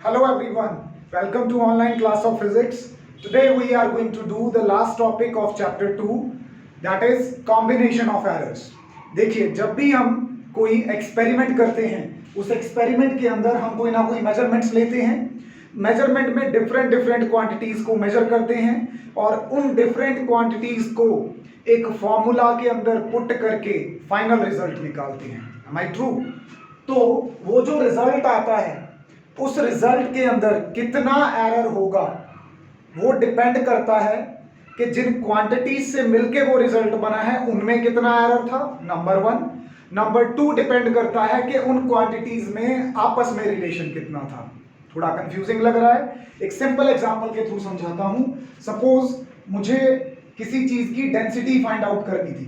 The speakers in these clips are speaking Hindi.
Hello everyone, welcome to online class of physics. Today we are going to do the last topic of chapter 2, that is combination of errors. देखिए, जब भी हम कोई एक्सपेरिमेंट करते हैं, उस एक्सपेरिमेंट के अंदर हम कोई ना कोई मेजरमेंट्स लेते हैं, मेजरमेंट में डिफरेंट डिफरेंट क्वांटिटीज को मेजर करते हैं और उन डिफरेंट क्वांटिटीज को एक फॉर्मूला के अंदर पुट करके फाइनल रिजल्ट निकालते हैं. Am I true? तो वो जो रिजल्ट आता है उस रिजल्ट के अंदर कितना एरर होगा वो डिपेंड करता है कि जिन क्वांटिटीज से मिलके वो रिजल्ट बना है उनमें कितना एरर था, नंबर 1. नंबर 2 डिपेंड करता है कि उन क्वांटिटीज में आपस में रिलेशन कितना था. थोड़ा कंफ्यूजिंग लग रहा है, एक सिंपल एग्जांपल के थ्रू समझाता हूं. सपोज मुझे किसी चीज की डेंसिटी फाइंड आउट करनी थी,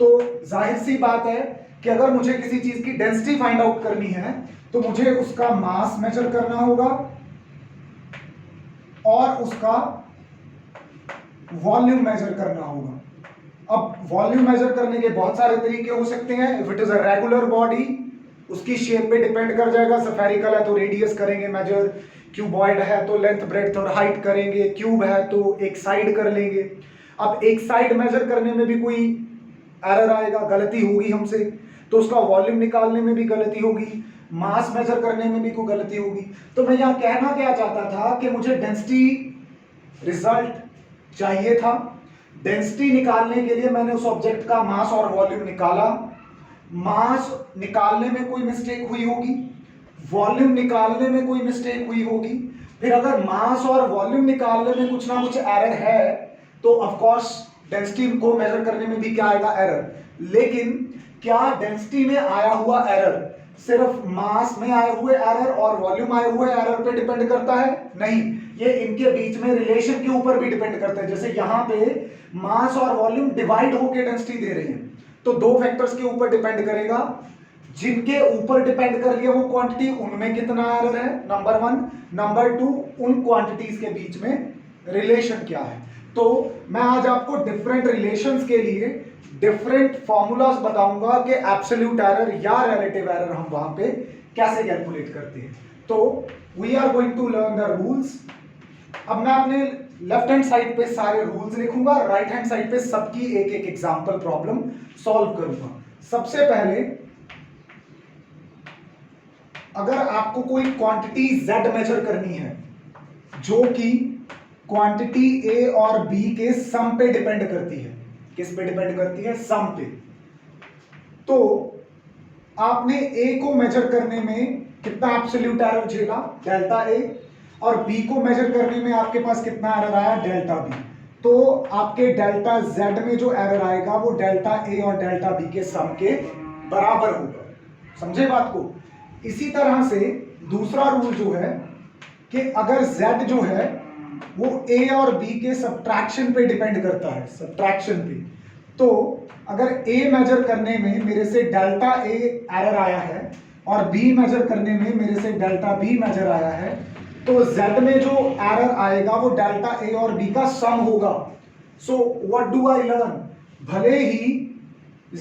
तो जाहिर सी बात है कि अगर मुझे किसी चीज की डेंसिटी फाइंड आउट करनी है तो मुझे उसका मास मेजर करना होगा और उसका वॉल्यूम मेजर करना होगा. अब वॉल्यूम मेजर करने के बहुत सारे तरीके हो सकते हैं. If it is a regular body, उसकी शेप पे डिपेंड कर जाएगा. स्फेरिकल है तो रेडियस करेंगे मेजर, क्यूबॉइड है तो लेंथ ब्रेड्थ और हाइट करेंगे, क्यूब है तो एक साइड कर लेंगे. अब एक साइड मेजर करने में भी कोई एरर आएगा, गलती होगी हमसे, तो उसका वॉल्यूम निकालने में भी गलती होगी, मास मेजर करने में भी कोई गलती होगी. तो मैं यहां कहना क्या चाहता था कि मुझे डेंसिटी रिजल्ट चाहिए था. डेंसिटी निकालने के लिए मैंने उस ऑब्जेक्ट का मास और वॉल्यूम निकाला. मास निकालने में कोई मिस्टेक हुई होगी, वॉल्यूम निकालने में कोई मिस्टेक हुई होगी. फिर अगर मास और वॉल्यूम निकालने में कुछ ना कुछ एरर है तो ऑफ कोर्स डेंसिटी को मेजर करने में भी क्या आएगा, एरर. लेकिन क्या डेंसिटी में आया हुआ एरर सिर्फ मास में आए हुए एरर और वॉल्यूम आए हुए एरर पे डिपेंड करता है? नहीं, ये इनके बीच में रिलेशन के ऊपर भी डिपेंड करता है. जैसे यहां पे मास और वॉल्यूम डिवाइड होकर डेंसिटी दे रहे हैं, तो दो फैक्टर्स के ऊपर डिपेंड करेगा. जिनके ऊपर डिपेंड कर रही है वो क्वांटिटी, उनमें कितना एरर है, नंबर 1. नंबर 2, उन क्वांटिटीज के बीच में रिलेशन क्या है. तो मैं आज आपको डिफरेंट रिलेशंस के लिए डिफरेंट फॉर्मूलाज बताऊंगा कि एब्सोल्यूट एरर या रिलेटिव एरर हम वहां पे कैसे कैलकुलेट करते हैं. तो we are going to learn the rules. अब मैं अपने लेफ्ट हैंड साइड पे सारे रूल्स लिखूंगा, राइट हैंड साइड पे सबकी एक एक एग्जांपल प्रॉब्लम सॉल्व करूंगा. सबसे पहले अगर आपको कोई क्वांटिटी Z मेजर करनी है जो कि क्वांटिटी A और B के सम पे डिपेंड करती है, किस पे डिपेंड करती है, सम पे, तो आपने A को मेजर करने में कितना एब्सोल्यूट एरर झेला, डेल्टा A, और B को मेजर करने में आपके पास कितना एरर आया, डेल्टा B. तो आपके डेल्टा Z में जो एरर आएगा वो डेल्टा A और डेल्टा B के सम के बराबर होगा. समझे बात को? इसी तरह से दूसरा रूल जो है कि अगर Z जो है वो A और B के सब्ट्रैक्शन पे डिपेंड करता है, सब्ट्रैक्शन पे, तो अगर A मेजर करने में मेरे से डेल्टा A एरर आया है और B मेजर करने में मेरे से डेल्टा B मेजर आया है, तो Z में जो एरर आएगा वो डेल्टा A और B का सम होगा. So what do I learn? भले ही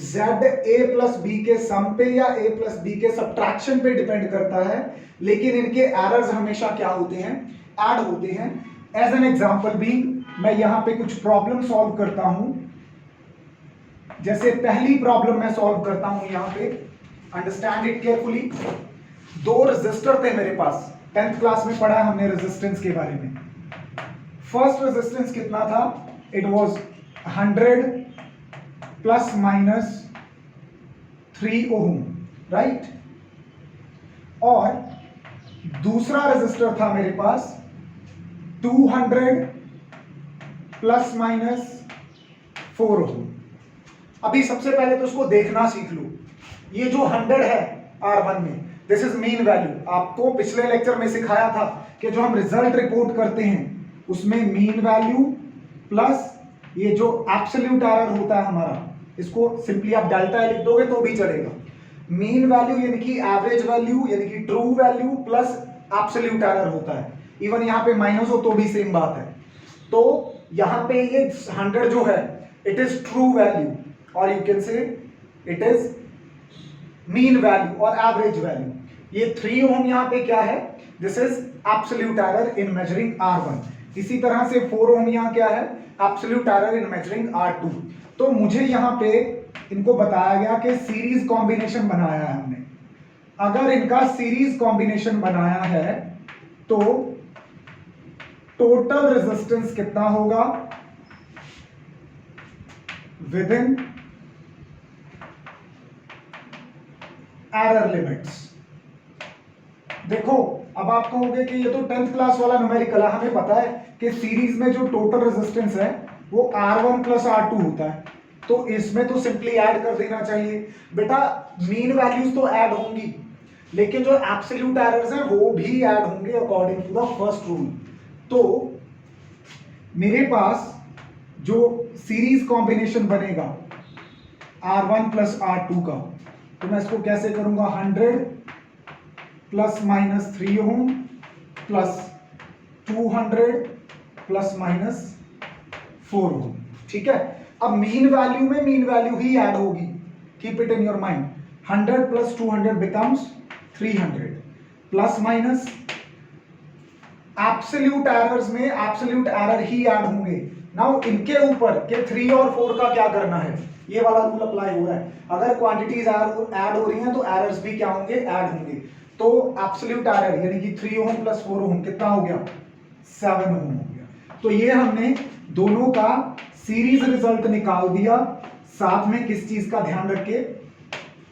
Z A प्लस B के सम पे या A प्लस B के सब्ट्रैक्शन पे डिपेंड करता है, लेकिन इनके एरर्स हमेशा क्या होते हैं, ऐड होते हैं. एज एन एग्जाम्पल भी मैं यहां पे कुछ प्रॉब्लम सॉल्व करता हूं. जैसे पहली प्रॉब्लम मैं सॉल्व करता हूं यहां पे, अंडरस्टैंड इट केयरफुली. दो रेजिस्टर थे मेरे पास, 10th क्लास में पढ़ा हमने रेजिस्टेंस के बारे में. फर्स्ट रेजिस्टेंस कितना था, it was 100 plus minus 3 ohm, right. और दूसरा रेजिस्टर था मेरे पास 200 प्लस माइनस 4 ओम. अभी सबसे पहले तो उसको देखना सीख लो. ये जो 100 है R1 में, दिस इज मीन वैल्यू. आपको पिछले लेक्चर में सिखाया था कि जो हम रिजल्ट रिपोर्ट करते हैं उसमें मीन वैल्यू प्लस ये जो एब्सोल्यूट एरर होता है हमारा, इसको सिंपली आप डेल्टा लिख दोगे तो भी चलेगा. मीन वैल्यू यानी कि एवरेज वैल्यू यानी कि true value plus absolute error होता है. इवन यहां पे माइनस हो तो भी सेम बात है. तो यहां पे ये 100 जो है इट इज ट्रू वैल्यू और you can say it is mean value और एवरेज वैल्यू. ये 3 ओम यहाँ पे क्या है, this is absolute error in measuring R1। इसी तरह से 4 ओम यहाँ क्या है, एब्सोल्यूट एरर इन मेजरिंग R2। तो मुझे यहाँ पे इनको बताया गया कि सीरीज कॉम्बिनेशन बनाया है हमने। अगर इनका सीरीज कॉम्बिनेशन बनाया है तो टोटल रेजिस्टेंस कितना होगा विद इन एरर लिमिट्स। देखो अब आप कहोगे कि ये तो 10th क्लास वाला न्यूमेरिकल है, हमें पता है कि सीरीज में जो टोटल रेजिस्टेंस है वो R1 प्लस R2 होता है, तो इसमें तो सिंपली ऐड कर देना चाहिए। बेटा मीन वैल्यूज तो ऐड होंगी, लेकिन जो एब्सोल्यूट एरर्स हैं वो भी ऐड होंगे according to the first rule. तो मेरे पास जो सीरीज कॉम्बिनेशन बनेगा R1 प्लस R2 का, तो मैं इसको कैसे करूंगा, 100 plus minus 3 ohm plus 200 plus minus 4 ओम। ठीक है, अब मीन वैल्यू में मीन वैल्यू ही ऐड होगी, keep it in your mind. 100 plus 200 becomes 300 plus minus absolute errors में एब्सोल्यूट एरर ही ऐड होंगे। नाउ इनके ऊपर के 3 और 4 का क्या करना है, ये वाला रूल अप्लाई हो रहा है। अगर क्वांटिटीज ऐड हो रही हैं तो एरर्स भी क्या होंगे, ऐड होंगे। तो एब्सोल्यूट एरर यानी कि 3 ओम प्लस 4 ओम कितना हो गया, 7 ओम हो गया। तो ये हमने दोनों का सीरीज रिजल्ट निकाल दिया, साथ में किस चीज का ध्यान रखे,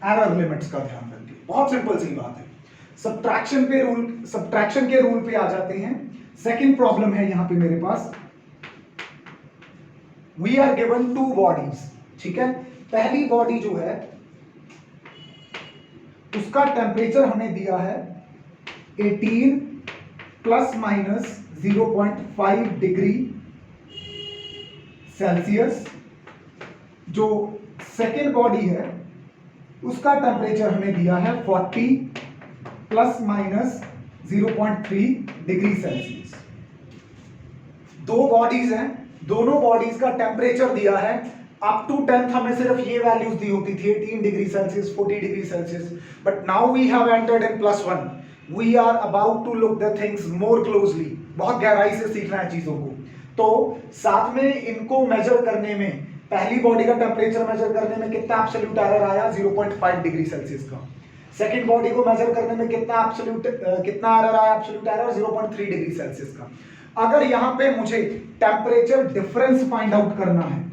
एरर लिमिट्स का ध्यान रखे। बहुत सिंपल सी बात है। सब्ट्रैक्शन के रूल पे आ जाते हैं। सेकंड प्रॉब्लम है यहां पे मेरे पास, वी आर गिवन 2 बॉडीज। ठीक है, पहली बॉडी जो है उसका टेम्परेचर हमें दिया है 18 प्लस माइनस 0.5 डिग्री सेल्सियस। जो सेकेंड बॉडी है उसका टेम्परेचर हमें दिया है 40 प्लस माइनस 0.3 डिग्री सेल्सियस। दो बॉडीज हैं, दोनों बॉडीज का टेम्परेचर दिया है। अप टू 10th हमें सिर्फ ये वैल्यूज दी होती थी, 18 degree Celsius, 40 degree Celsius, but now we have entered in +1। We are about to look the things more closely, बहुत गहराई से सीखना है चीजों को। तो साथ में इनको मेजर करने में, पहली बॉडी का टेम्परेचर मेजर करने में कितना एब्सोल्यूट एरर आया, 0.5 डिग्री सेल्सियस का। सेकेंड बॉडी को मेजर करने में कितना एरर आया, एब्सोल्यूट एरर 0.3 डिग्री सेल्सियस का। अगर यहां पे मुझे टेम्परेचर डिफरेंस फाइंड आउट करना है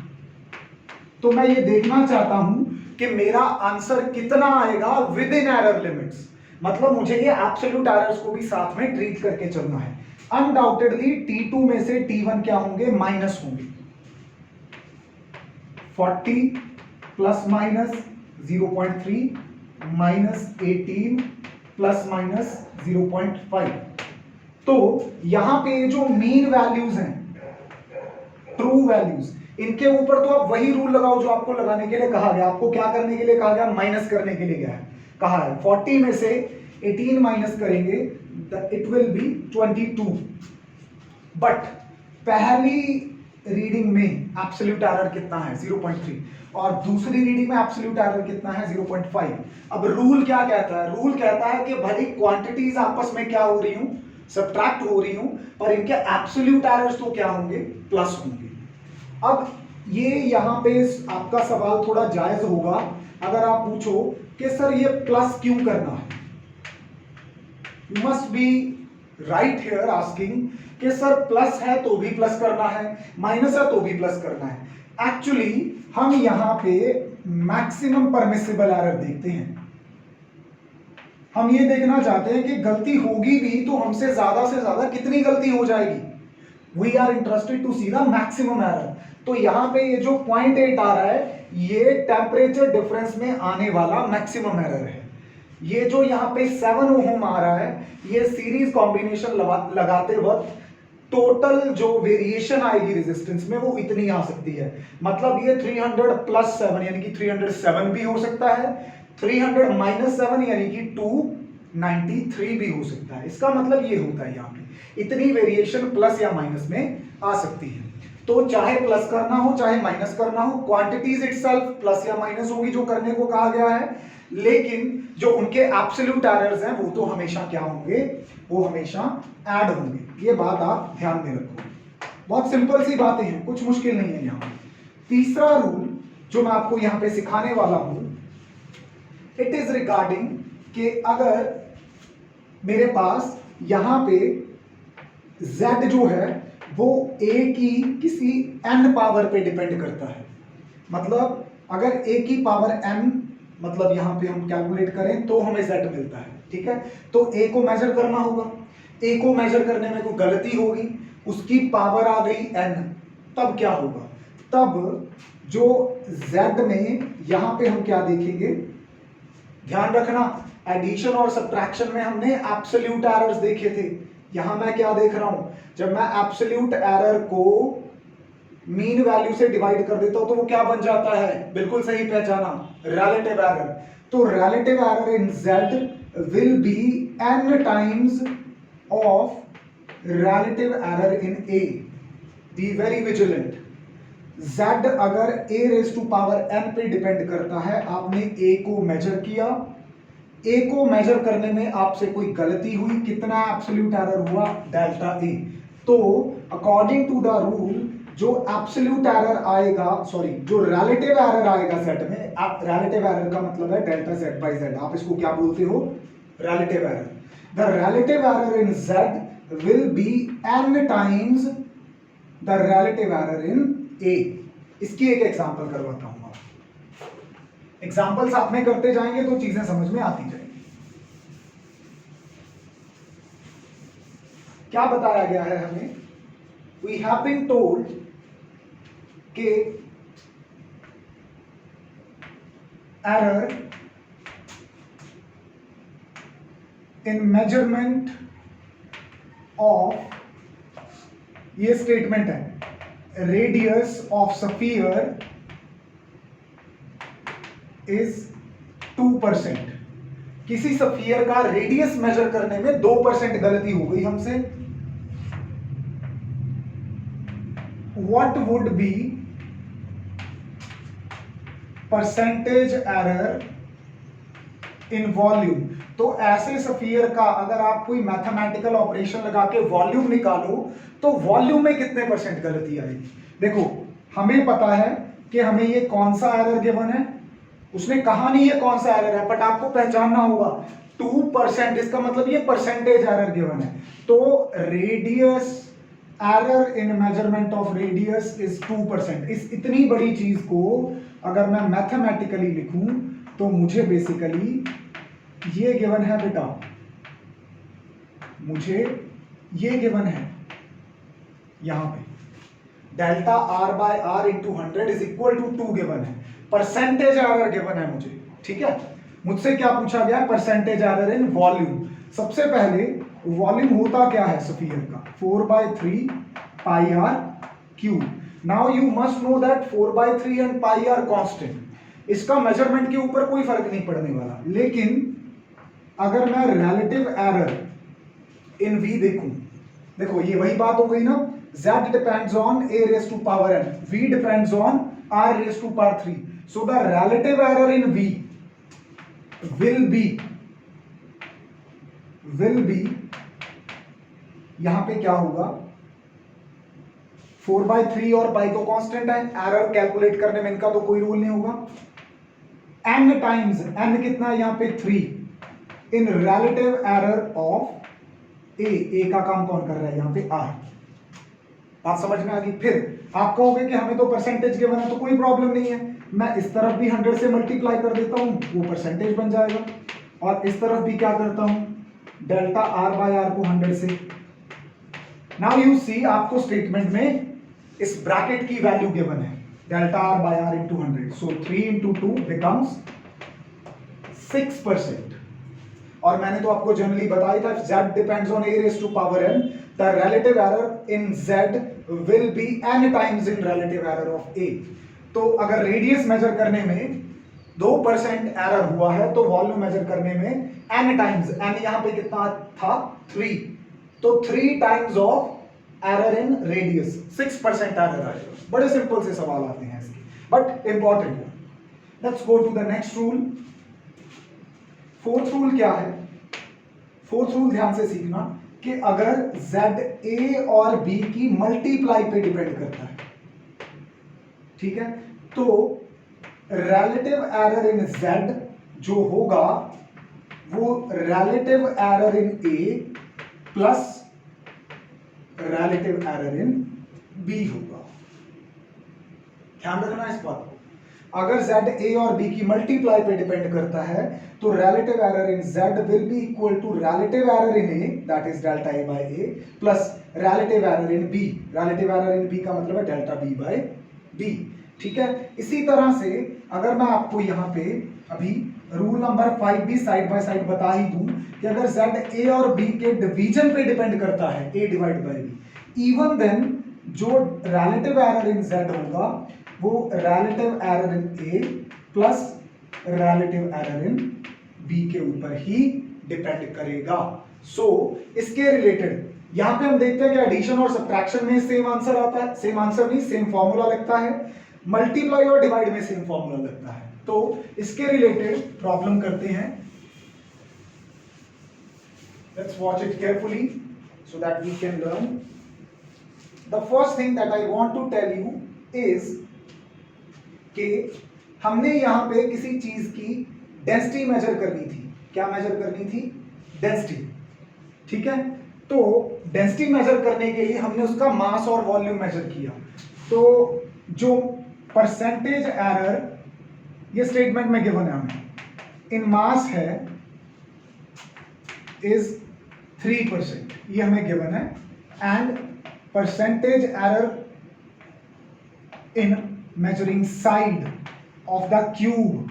तो मैं ये देखना चाहता हूं कि मेरा आंसर कितना आएगा विद इन एरर लिमिट्स। मतलब मुझे ये एब्सोल्यूट एरर्स को भी साथ में ट्रीट करके चलना है। अनडाउटेडली T2 में से T1 क्या होंगे, माइनस होंगे। 40 plus minus 0.3 minus 18 plus minus 0.5। तो यहां पे जो मीन वैल्यूज हैं, ट्रू वैल्यूज, इनके ऊपर तो आप वही रूल लगाओ जो आपको लगाने के लिए कहा गया। आपको क्या करने के लिए कहा गया, माइनस करने के लिए कहा है। 40 में से 18 माइनस करेंगे, इट विल बी 22। बट पहली रीडिंग में एब्सोल्यूट एरर कितना है, 0.3, और दूसरी रीडिंग में एब्सोल्यूट एरर कितना है, 0.5। अब रूल क्या कहता है, रूल कहता है कि भले क्वांटिटीज आपस में क्या हो रही हूं, सब्ट्रैक्ट हो रही हूं, पर इनके एब्सोल्यूट एरर्स तो क्या होंगे, प्लस होंगे। अब ये यहां पे आपका सवाल थोड़ा जायज होगा अगर आप पूछो कि सर ये प्लस क्यों करना है। You must be right here asking कि सर प्लस है तो भी प्लस करना है, माइनस है तो भी प्लस करना है। एक्चुअली हम यहां पे मैक्सिमम परमिसिबल एरर देखते हैं। हम ये देखना चाहते हैं कि गलती होगी भी तो हमसे से ज्यादा कितनी गलती हो जाएगी। We are interested to see the maximum error. तो यहां पे ये जो 0.8 आ रहा है, ये टेम्परेचर डिफरेंस में आने वाला मैक्सिमम एरर है। ये जो यहां पे 7 ओम आ रहा है, ये सीरीज कॉम्बिनेशन लगाते वक्त टोटल जो वेरिएशन आएगी रेजिस्टेंस में वो इतनी आ सकती है। मतलब ये 300 प्लस 7 यानी कि 307 भी हो सकता है, 300 माइनस 7 यानी कि 293 भी हो सकता है। इसका मतलब ये होता है यहाँ पे इतनी वेरिएशन प्लस या माइनस में आ सकती है। तो चाहे प्लस करना हो चाहे माइनस करना हो, क्वांटिटीज इटसेल्फ प्लस या माइनस होगी जो करने को कहा गया है, लेकिन जो उनके एब्सोल्यूट एरर्स हैं वो तो हमेशा क्या होंगे, वो हमेशा ऐड होंगे। ये बात आप ध्यान में रखो, बहुत सिंपल सी बातें हैं, कुछ मुश्किल नहीं है यहाँ। तीसरा रूल जो मैं आपको यहाँ पे सिखाने वाला हूं, इट इज रिगार्डिंग कि अगर मेरे पास यहां पे z जो है वो a की किसी n पावर पे डिपेंड करता है, मतलब अगर a की पावर n, मतलब यहां पे हम कैलकुलेट करें तो हमें z मिलता है, ठीक है। तो a को मेजर करना होगा, a को मेजर करने में कोई गलती होगी, उसकी पावर आ गई n, तब क्या होगा, तब जो z में यहां पे हम क्या देखेंगे, ध्यान रखना एडिशन और सब्ट्रैक्शन में हमने एब्सोल्यूट एरर्स देखे थे, यहां मैं क्या देख रहा हूं, जब मैं एब्सोल्यूट एरर को मीन वैल्यू से डिवाइड कर देता हूं तो वो क्या बन जाता है, बिल्कुल सही पहचाना, रिलेटिव एरर। तो relative error in z will be n times of relative error in a, be very vigilant. z अगर a raise to power n पे डिपेंड करता है, आपने a को मेजर किया, a को मेजर करने में आपसे कोई गलती हुई, कितना एब्सोल्यूट एरर हुआ, डेल्टा a। तो अकॉर्डिंग टू द रूल जो एब्सोल्यूट एरर आएगा, सॉरी जो रिलेटिव एरर आएगा z में, आप रिलेटिव एरर का मतलब है डेल्टा z बाई z, आप इसको क्या बोलते हो, relative error. The relative error in z will be n times the relative error in a। इसकी एक एग्जांपल करवाता हूं, एग्जांपल्स आप में करते जाएंगे तो चीजें समझ में आती जाएंगी। क्या बताया गया है हमें, वी हैव बीन टोल्ड कि एरर इन मेजरमेंट ऑफ, ये स्टेटमेंट है, रेडियस ऑफ स्फीयर इज 2%। किसी स्फीयर का रेडियस मेजर करने में 2% गलती हो गई हमसे, what would be percentage error in volume. तो ऐसे स्फीयर का अगर आप कोई मैथमेटिकल ऑपरेशन लगा के वॉल्यूम निकालो तो वॉल्यूम में कितने परसेंट गलती आएगी। देखो हमें पता है कि हमें ये कौन सा एरर गिवन है, उसने कहा नहीं है कौन सा एरर है, बट आपको पहचानना होगा 2%, इसका मतलब ये परसेंटेज एरर गिवन है। तो radius error in measurement of radius is 2%। इस इतनी बड़ी चीज को अगर मैं मैथमेटिकली लिखूं तो मुझे बेसिकली ये गिवन है बेटा, मुझे ये गिवन है यहां पे delta R by R into 100 is equal to 2 given है, परसेंटेज एरर गिवन है मुझे, ठीक है। मुझसे क्या पूछा गया, परसेंटेज एरर इन वॉल्यूम। सबसे पहले वॉल्यूम होता क्या है स्फीयर का, 4/3 pi r cube. Now you must know that 4/3 and pi are constant, इसका मेजरमेंट के ऊपर कोई फर्क नहीं पड़ने वाला। लेकिन अगर मैं रिलेटिव एरर इन v देखूं, देखो ये वही बात हो गई ना, z depends on a raised to power n, v depends on r raised to power 3, so the relative error in v will be यहां पे क्या होगा, 4/3 और पाई तो कांस्टेंट है, एरर कैलकुलेट करने में इनका तो कोई रूल नहीं होगा, n टाइम्स, n कितना है यहां पे 3 इन रिलेटिव एरर ऑफ a का काम कौन कर रहा है यहां पे r। बात समझ में आ गई। फिर आप कहोगे कि हमें तो परसेंटेज गिवन है तो कोई प्रॉब्लम नहीं है, मैं इस तरफ भी 100 से मल्टीप्लाई कर देता हूं, वो परसेंटेज बन जाएगा, और इस तरफ भी क्या करता हूं, डेल्टा आर बाय आर को 100 से। नाउ यू सी, आपको स्टेटमेंट में इस ब्रैकेट की वैल्यू गिवन है, delta R by R into 100, so 3 into 2 becomes 6%। और मैंने तो आपको जनरली बताया था, z depends on a raised to power n, the relative error in z will be n times in relative error of a। तो अगर रेडियस मेजर करने में 2% एरर हुआ है तो वॉल्यूम मेजर करने में n टाइम्स, n यहां पे कितना था 3, तो 3 times of error in radius, 6% error आएगा। बड़े सिंपल से सवाल आते हैं इसके, बट इंपॉर्टेंट है। Let's go to the next rule. Fourth rule क्या है? फोर्थ रूल ध्यान से सीखना कि अगर z a और b की मल्टीप्लाई पे डिपेंड करता है, ठीक है, तो रिलेटिव एरर इन z जो होगा वो relative error in a plus relative error in b होगा। ध्यान रखना इस बात को। अगर z a और b की मल्टीप्लाई पे डिपेंड करता है तो relative error in z will be equal to relative error in a that is delta a by a plus relative error in b। Relative error in b का मतलब है डेल्टा b बाय b, ठीक है। इसी तरह से अगर मैं आपको यहाँ पे अभी रूल नंबर 5 भी साइड बाय साइड बता ही दूं कि अगर z a और b के डिवीजन पे डिपेंड करता है a divide by b, even then जो रिलेटिव एरर इन z होगा वो relative error in a plus relative error in b के ऊपर ही डिपेंड करेगा। सो इसके रिलेटेड यहां पे हम देखते हैं कि एडिशन और सब्ट्रैक्शन में सेम आंसर आता है, सेम आंसर नहीं सेम फॉर्मूला लगता है, मल्टीप्लाई और डिवाइड में सेम फॉर्मूला लगता है। तो इसके रिलेटेड प्रॉब्लम करते हैं। Let's watch it carefully so that we can learn. The first thing that I want to tell you is कि हमने यहां पे किसी चीज की डेंसिटी मेजर करनी थी। क्या मेजर करनी थी? डेंसिटी, ठीक है। तो डेंसिटी मेजर करने के लिए हमने उसका मास और वॉल्यूम मेजर किया। तो जो परसेंटेज एरर ये स्टेटमेंट में गिवन है हमें इन मास है इज 3%, ये हमें गिवन है, and percentage error in measuring side of the cube,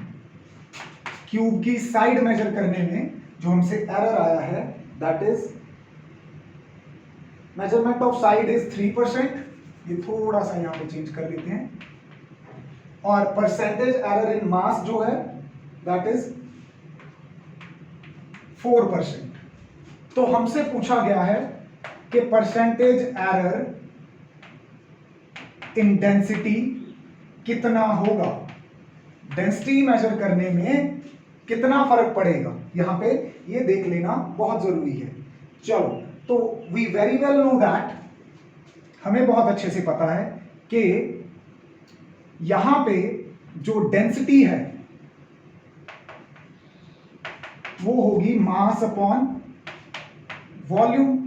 cube की साइड मेजर करने में जो हमसे एरर आया है that is measurement of side is 3%। ये थोड़ा सा यहां पे चेंज कर लेते हैं। और परसेंटेज एरर इन मास जो है दैट इज 4%। तो हमसे पूछा गया है कि परसेंटेज एरर इन डेंसिटी कितना होगा, डेंसिटी मेजर करने में कितना फर्क पड़ेगा, यहां पे ये देख लेना बहुत जरूरी है। चलो, तो we very well know that, हमें बहुत अच्छे से पता है कि यहां पे जो डेंसिटी है वो होगी मास अपॉन वॉल्यूम।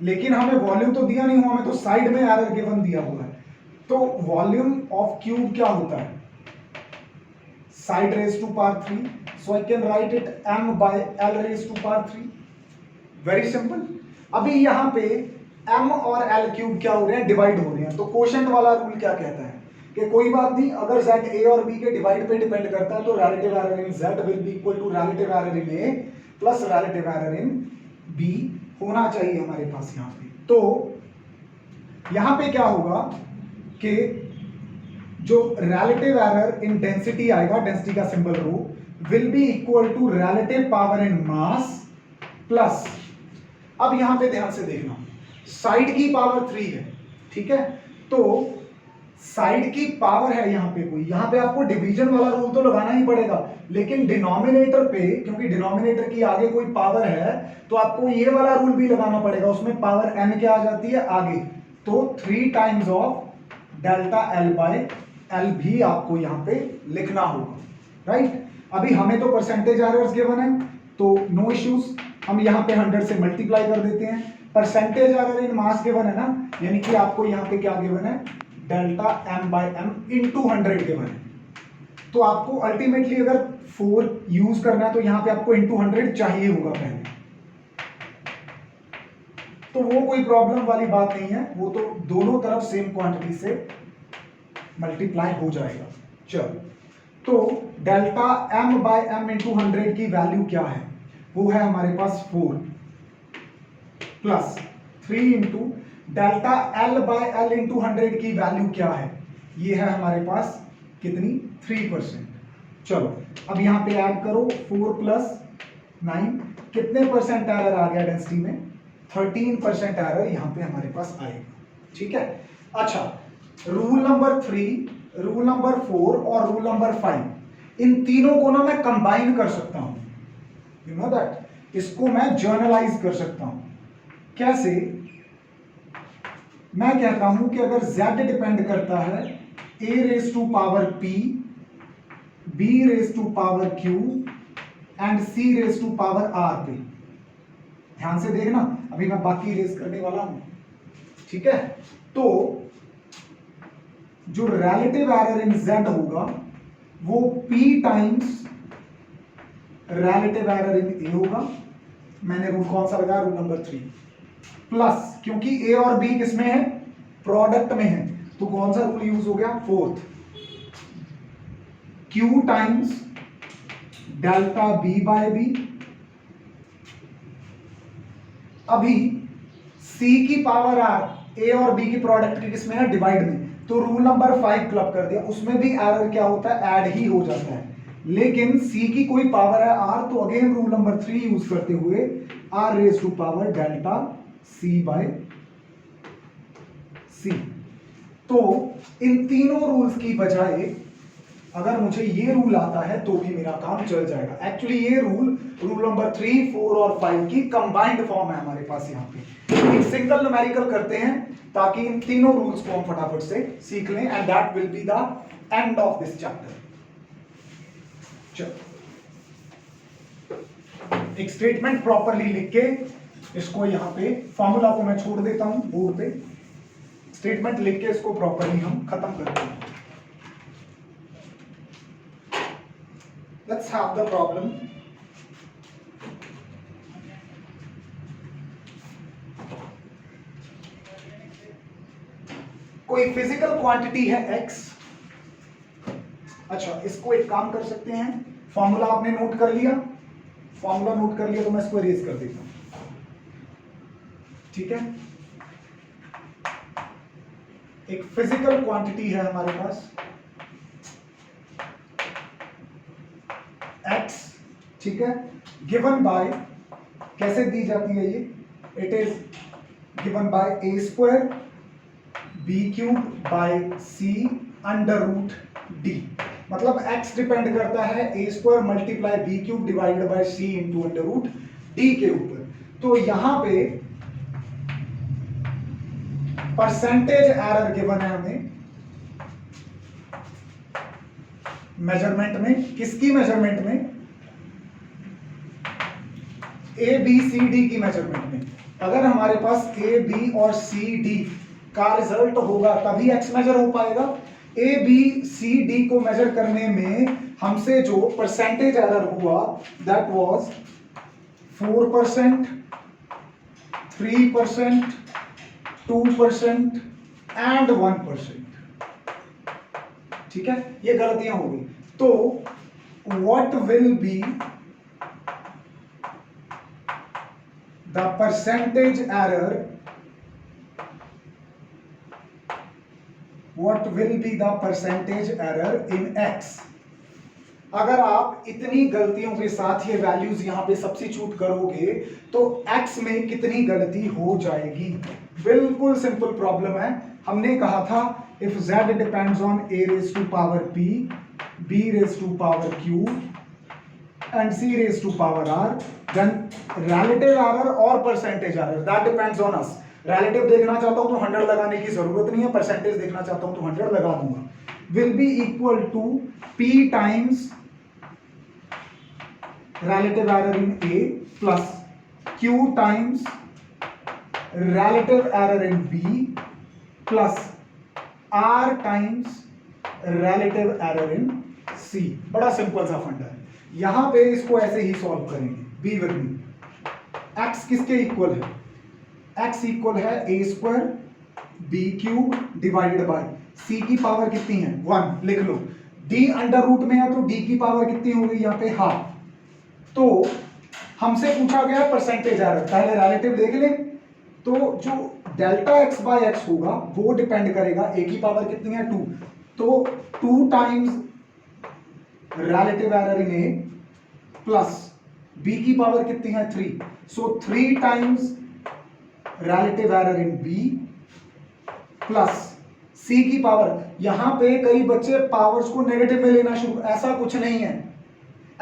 लेकिन हमें वॉल्यूम तो दिया नहीं हुआ, हमें तो साइड में एरर गिवन दिया हुआ है। तो वॉल्यूम ऑफ क्यूब क्या होता है? Side raise to power 3, so I can write it m by l raise to power 3। Very simple. अभी यहां पे m और l क्यूब क्या हो रहे हैं? डिवाइड हो रहे हैं। तो कोशेंट वाला रूल क्या कहता है कि कोई बात नहीं, अगर z a और b के डिवाइड पे डिपेंड करता है तो relative error in z will be equal to relative error in a plus relative error in b होना चाहिए हमारे पास यहां पे। तो यहां पे क्या होगा कि जो रिलेटिव एरर इन डेंसिटी आएगा, डेंसिटी का symbol rho, will be equal to relative power in mass plus, अब यहां पे ध्यान से देखना, साइड की पावर 3 है, ठीक है। तो साइड की पावर है यहां पे कोई, यहां पे आपको डिवीजन वाला रूल तो लगाना ही पड़ेगा, लेकिन डिनोमिनेटर पे, क्योंकि डिनोमिनेटर की आगे कोई पावर है तो आपको ये वाला रूल भी लगाना पड़ेगा। उसमें पावर n क्या आ जाती है आगे, तो 3 times of delta l by l भी आपको यहां पे लिखना होगा, राइट। अभी हमें तो परसेंटेज एरर्स गिवन है तो नो इश्यूज, हम यहां पे 100 से मल्टीप्लाई कर देते हैं। Percentage error in mass given है ना, यानी कि आपको यहां पे क्या गिवन है? Delta m by m into 100 given है। तो आपको अल्टीमेटली अगर 4 यूज करना है तो यहां पे आपको इंटू 100 चाहिए होगा पहले। तो वो कोई प्रॉब्लम वाली बात नहीं है, वो तो दोनों तरफ सेम क्वांटिटी से मल्टीप्लाई हो जाएगा। चलो, तो delta m by m into 100 की वैल्यू क्या है? वो है हमारे पास 4 plus 3 into delta l by l into 100 की वैल्यू क्या है? ये है हमारे पास कितनी? 3%। चलो, अब यहां पे ऐड करो 4 प्लस 9, कितने परसेंट एरर आ गया डेंसिटी में? 13% एरर यहां पे हमारे पास आएगा, ठीक है। अच्छा, रूल नंबर 3, रूल नंबर 4 और रूल नंबर 5, इन तीनों को ना मैं कंबाइन कर सकता हूं, यू नो दैट, इसको मैं जर्नलाइज कर सकता हूं। कैसे? मैं कहता हूं कि अगर z डिपेंड करता है a raise to power p, b raise to power q and c raise to power r पे, ध्यान से देखना, अभी मैं बाकी रेज करने वाला हूं, ठीक है? तो जो रिलेटिव एरर इन z होगा वो p times relative error in a होगा। मैंने रूल कौन सा लगाया? रूल नंबर 3, प्लस क्योंकि a और b किसमें है? प्रोडक्ट में है, तो कौन सा रूल यूज हो गया? Fourth, q times delta b by b। अभी c की पावर r a और b की प्रोडक्ट के किसमें है? डिवाइड में, तो रूल नंबर 5 क्लब कर दिया, उसमें भी एरर क्या होता है? ऐड ही हो जाता है। लेकिन c की कोई पावर है r, तो अगेन रूल नंबर 3 यूज करते हुए r raise to power delta c by c। तो इन तीनों रूल्स की बजाय अगर मुझे ये रूल आता है तो भी मेरा काम चल जाएगा। एक्चुअली ये रूल नंबर 3, 4 और 5 की कंबाइंड फॉर्म है हमारे पास। यहाँ पे एक सिंगल न्यूमेरिकल करते हैं ताकि इन तीनों रूल्स को हम फटाफट से सीख लें, and that will be the end of this chapter. चलो, एक स्टेटमेंट प्रॉपरली लिख के इसको यहाँ पे, फॉर्मूला को मैं छोड़ देता हूं बोर्ड पे, स्टेटमेंट लिख के इसको प्रॉपरली हम खत्म करते हैं। Let's have the problem. कोई फिजिकल क्वांटिटी है x। अच्छा, इसको एक काम कर सकते हैं, फॉर्मूला आपने नोट कर लिया, फॉर्मूला नोट कर लिया तो मैं इसको इरेज कर देता हूं, ठीक है? एक फिजिकल क्वांटिटी है हमारे पास x, ठीक है, गिवन बाय, कैसे दी जाती है ये? It is given by a square b cube by c under root d। मतलब x डिपेंड करता है a square multiply b cube divided by c into under root d के ऊपर। तो यहां पे परसेंटेज एरर गिवन है हमें मेजरमेंट में। किसकी मेजरमेंट में? ए बी सी डी की मेजरमेंट में। अगर हमारे पास ए बी और सी डी का रिजल्ट होगा तभी एक्स मेजर हो पाएगा। ए बी सी डी को मेजर करने में हमसे जो परसेंटेज एरर हुआ दैट वाज 4%, 3%, 2% एंड 1%, ठीक है? ये गलतियां हो गई। तो what will be the percentage error, what will be the percentage error in x? अगर आप इतनी गलतियों के साथ ये वैल्यूज यहां पे सब्स्टिट्यूट करोगे तो x में कितनी गलती हो जाएगी? बिल्कुल सिंपल प्रॉब्लम है। हमने कहा था if z depends on a raise to power p, b raise to power q and c raise to power r, then relative error और percentage error that depends on us। Relative देखना चाहता हूं तो 100 लगाने की जरूरत नहीं है, परसेंटेज देखना चाहता हूं तो 100 लगा दूंगा। Will be equal to p times relative error in a plus q times relative error in b plus r times relative error in c। बड़ा सिंपल सा फंडा है। यहां पे इसको ऐसे ही सॉल्व करेंगे। बी विद मी, x किसके इक्वल है? x इक्वल है a square b cube divided by c की पावर कितनी है? 1। लिख लो। d अंडर रूट में है तो d की पावर कितनी हो गई यहाँ पे? हाफ। तो हमसे पूछा गया परसेंटेज एरर, पहले रिलेटिव देख ले। तो जो डेल्टा x बाय x होगा वो डिपेंड करेगा a की पावर कितनी है? 2। तो 2 times relative error in a plus b की पावर कितनी है? 3। सो 3 times relative error in b plus c की पावर, यहां पे कई बच्चे पावर्स को नेगेटिव में लेना शुरू, ऐसा कुछ नहीं है,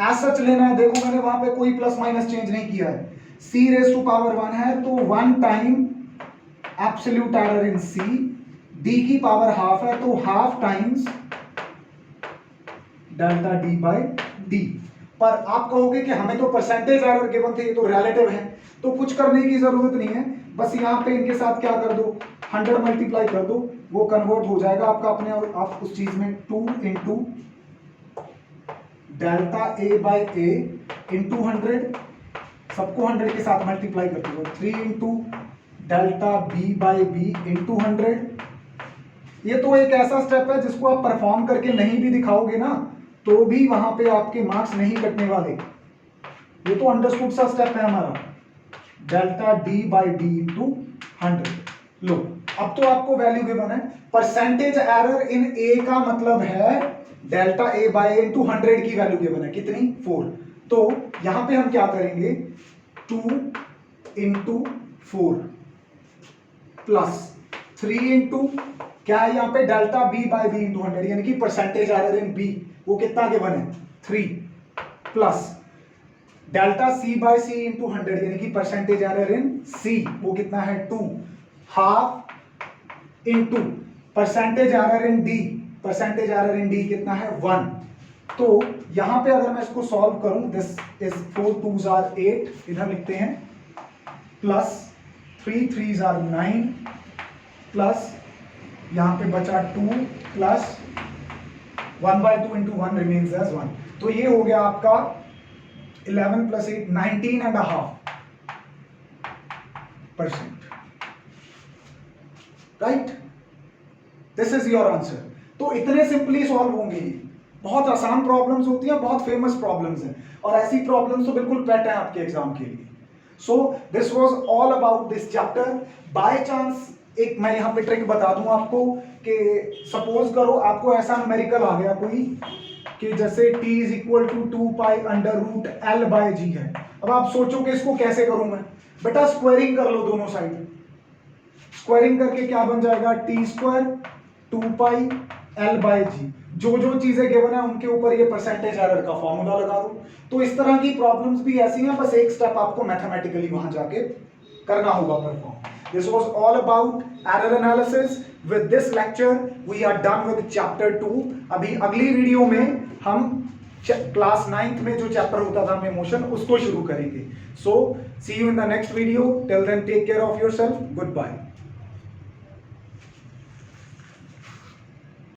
एज सच लेना है। देखो मैंने वहां पे कोई प्लस माइनस चेंज नहीं किया है। c रेज टू पावर 1 है तो 1 time absolute error in c, d की पावर हाफ है तो half times delta d by d। पर आप कहोगे कि हमें तो परसेंटेज एरर गिवन थे, ये तो रिलेटिव है, तो कुछ करने की जरूरत नहीं है, बस यहाँ पे इनके साथ क्या कर दो, 100 मल्टीप्लाई कर दो, वो कन्वर्ट हो जाएगा आपका अपने आप उस चीज में 2 into delta A by A into 100, सबको 100 के साथ मल्टीप्लाई करते हो, 3 into delta B by B into 100। ये तो एक ऐसा स्टेप है जिसको आप परफॉर्म करके नहीं भी दिखाओगे ना तो भी वहां पे आपके मार्क्स नहीं कटने वाले। ये तो अंडरस्टूड सा स्टेप है हमारा, delta D by D into 100। लो अब तो आपको वैल्यू गिवन है, परसेंटेज एरर इन ए का मतलब है delta A by A into 100 की वैल्यू गिवन है, कितनी 4। तो यहां पे हम क्या करेंगे, 2 इंटू 4 प्लस 3 इंटू क्या है यहाँ पे delta B by B into 100, यानी कि परसेंटेज एरर इन बी वो कितना गिवन है 3, plus delta C by C into 100 यानी कि परसेंटेज एरर इन सी वो कितना है 2, half into percentage error in D, percentage error in D कितना है 1। तो यहां पे अगर मैं इसको सॉल्व करूं, दिस इज 4 2s are 8, इधर लिखते हैं, प्लस 3 3s are 9, प्लस यहां पे बचा 2 plus 1 by 2 into 1 remains as 1। तो ये हो गया आपका 11 plus 8 19.5%, right. This is your answer. तो इतने सिंपली सॉल्व होंगे, बहुत आसान प्रॉब्लम्स होती हैं, बहुत फेमस प्रॉब्लम्स हैं, और ऐसी प्रॉब्लम्स तो बिल्कुल पेट है आपके एग्जाम के लिए। So this was all about this chapter. By chance एक मैं यहाँ पे ट्रिक बता दूं आपको कि सपोज करो आपको ऐसा न्यूमेरिकल आ गया कोई कि जैसे t is equal to 2 pi under root l by g है। अब आप सोचो कि इसको कैसे करूं मैं, बेटा स्क्वायरिंग कर लो दोनों साइड, स्क्वायरिंग करके क्या बन जाएगा t square 2 pi l by g, जो जो चीजें गिवन है उनके ऊपर ये परसेंटेज एरर का फॉर्मूला लगा दो। तो इस तरह की प्रॉब्लम्स भी ऐसी हैं, बस एक स्टेप आपको मैथमेटिकली वहां जाके करना होगा perform. This was all about error analysis. With this lecture, we are done with chapter 2. अभी अगली वीडियो में हम क्लास 9th में जो चैप्टर होता था हमें मोशन, उसको शुरू करेंगे। So, see you in the next video. Till then, take care of yourself. Goodbye.